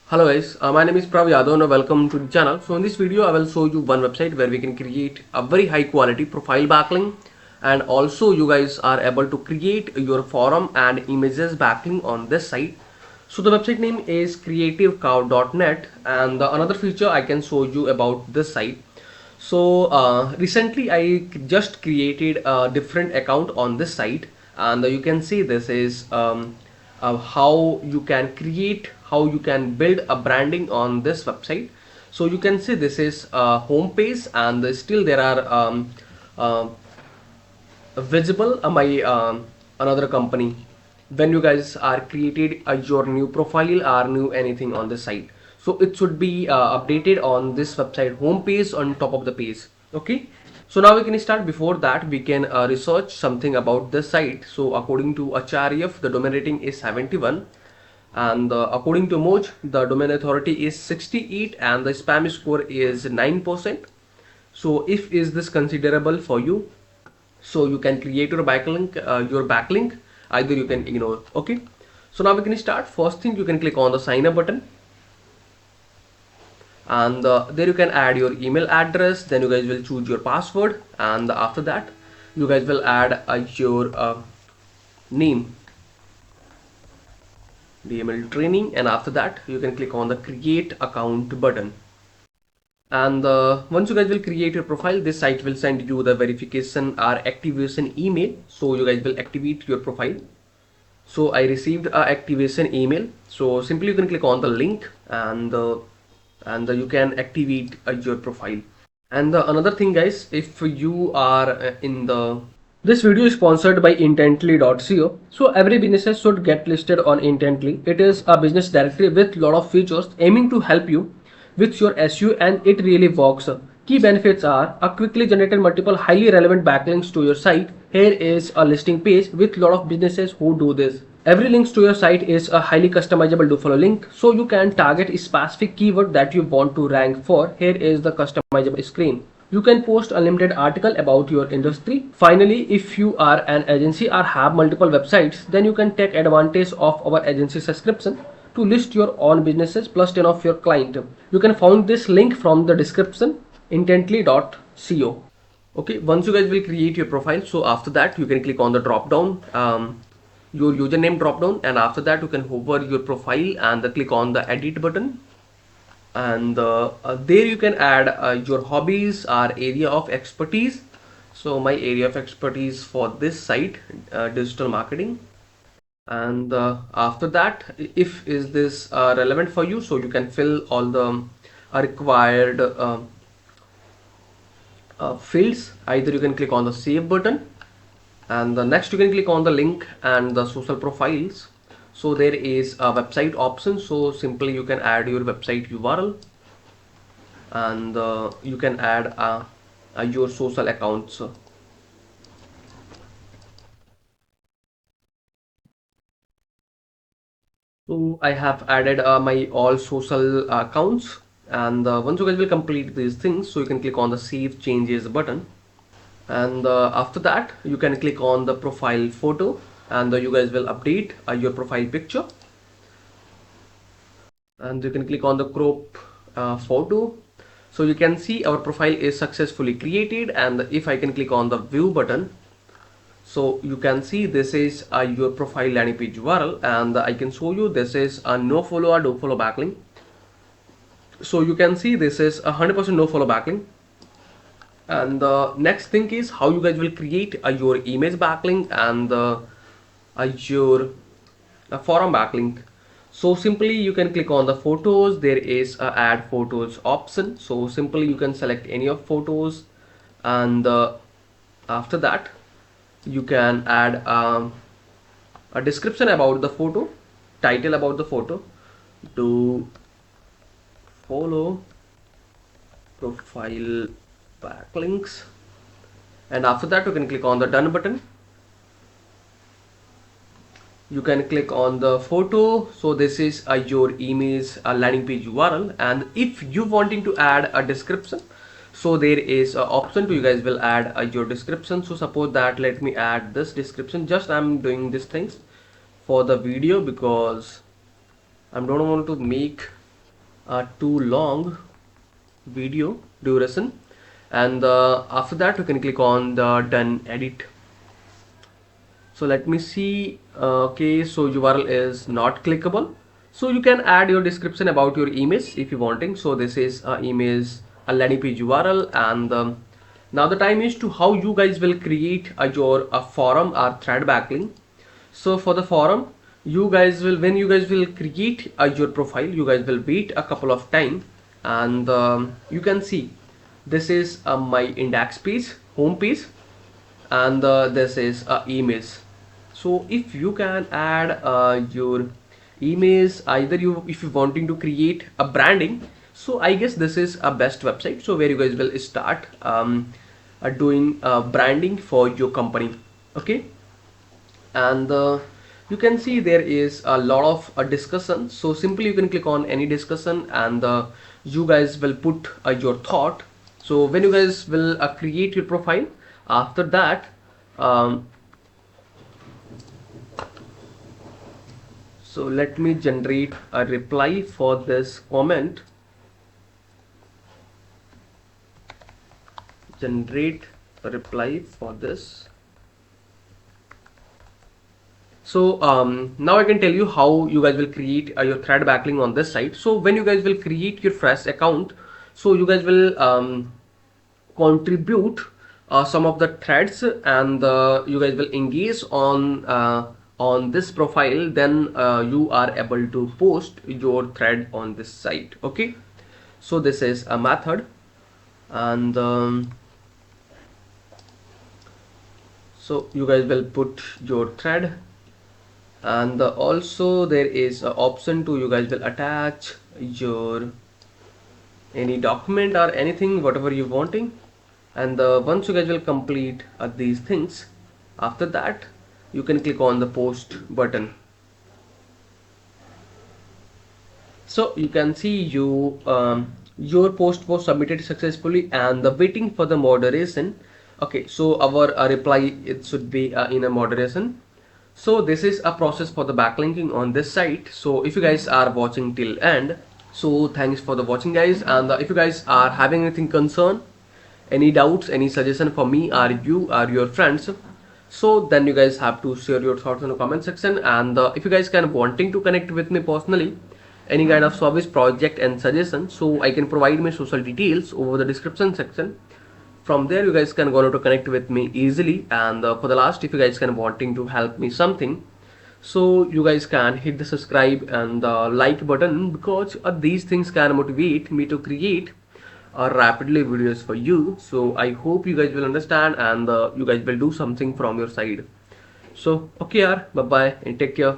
Hello guys, my name is Prav Yadav and welcome to the channel. So in this video I will show you one website where we can create a very high quality profile backlink, and also you guys are able to create your forum and images backlink on this site. So the website name is creativecow.net, and another feature I can show you about this site. So recently I just created a different account on this site, and you can see this is how you can create, how you can build a branding on this website. So you can see this is a home page, and still there are uh, visible my another company when you guys are created your new profile or new anything on the site. So it should be updated on this website home page on top of the page. Okay, so now we can start. Before that we can research something about this site. So according to HREF the domain rating is 71, and according to Moj the domain authority is 68 and the spam score is 9%. So if is this considerable for you, so you can create your backlink, either you can ignore. Okay, so now we can start. First thing, you can click on the sign up button, and there you can add your email address. Then you guys will choose your password, and after that you guys will add your name, DML training, and after that you can click on the create account button. And once you guys will create your profile, this site will send you the verification or activation email, so you guys will activate your profile. So I received a activation email, so simply you can click on the link, and you can activate your profile. And another thing guys, if you are in the this video is sponsored by intently.co. So every business should get listed on Intently. It is a business directory with lot of features aiming to help you with your SEO, and it really works. Key benefits are a quickly generated multiple highly relevant backlinks to your site. Here is a listing page with lot of businesses who do this. Every link to your site is a highly customizable do follow link, so you can target a specific keyword that you want to rank for. Here is the customizable screen. You can post unlimited article about your industry. Finally, if you are an agency or have multiple websites, then you can take advantage of our agency subscription to list your own businesses plus 10 of your client. You can find this link from the description, intently.co. Okay, once you guys will create your profile, so after that you can click on the drop down, your username drop down, and after that you can hover your profile and click on the edit button, and there you can add your hobbies or area of expertise. So my area of expertise for this site, digital marketing. And after that, if is this relevant for you, so you can fill all the required fields. Either you can click on the save button, and the next you can click on the link and the social profiles. So there is a website option, so simply you can add your website URL, and you can add your social accounts. So I have added my all social accounts, and once you guys will complete these things, so you can click on the save changes button, and after that you can click on the profile photo, and you guys will update your profile picture, and you can click on the crop photo. So you can see our profile is successfully created, and if I can click on the view button, so you can see this is your profile landing page URL, and I can show you this is a no follow or do follow backlink. So you can see this is 100% no follow backlink. And the next thing is how you guys will create your image backlink and your forum backlink. So simply you can click on the photos. There is a add photos option, so simply you can select any of photos, and after that you can add a description about the photo, title about the photo, to follow profile backlinks, and after that you can click on the done button. You can click on the photo. So this is your image landing page URL, and if you wanting to add a description, so there is an option to you guys will add your description. So suppose that let me add this description. Just I'm doing these things for the video because I don't want to make too long video duration. And after that you can click on the done edit. So let me see. Okay, so URL is not clickable. So you can add your description about your image if you wanting. So this is image, a landing page URL. And now the time is to how you guys will create your forum or thread backlink. So for the forum, you guys will, when you guys will create your profile, you guys will wait a couple of time. And you can see this is my index page, home page. And this is image. So if you can add your image, either you, if you wanting to create a branding, so I guess this is a best website, so where you guys will start doing branding for your company. Okay. And you can see there is a lot of discussion. So simply you can click on any discussion. And you guys will put your thought. So when you guys will create your profile, after that um, so let me generate a reply for this comment. Generate a reply for this. So now I can tell you how you guys will create your thread backlink on this site. So when you guys will create your fresh account, so you guys will contribute some of the threads. And you guys will engage on this profile. Then you are able to post your thread on this site. Okay, so this is a method. And so you guys will put your thread. And also there is an option to, you guys will attach your any document or anything whatever you wanting. And once you guys will complete these things, after that you can click on the post button. So you can see your post was submitted successfully and the waiting for the moderation. Okay, so our reply, it should be in a moderation. So this is a process for the backlinking on this site. So if you guys are watching till end, so thanks for the watching guys. And if you guys are having anything concern, any doubts, any suggestion for me or you or your friends, so then you guys have to share your thoughts in the comment section. And if you guys can wanting to connect with me personally, any kind of service project and suggestion, so I can provide my social details over the description section. From there you guys can go to connect with me easily. And for the last, if you guys can wanting to help me something, so you guys can hit the subscribe and the like button, because these things can motivate me to create rapidly videos for you. So I hope you guys will understand. And you guys will do something from your side. So okay, bye bye and take care.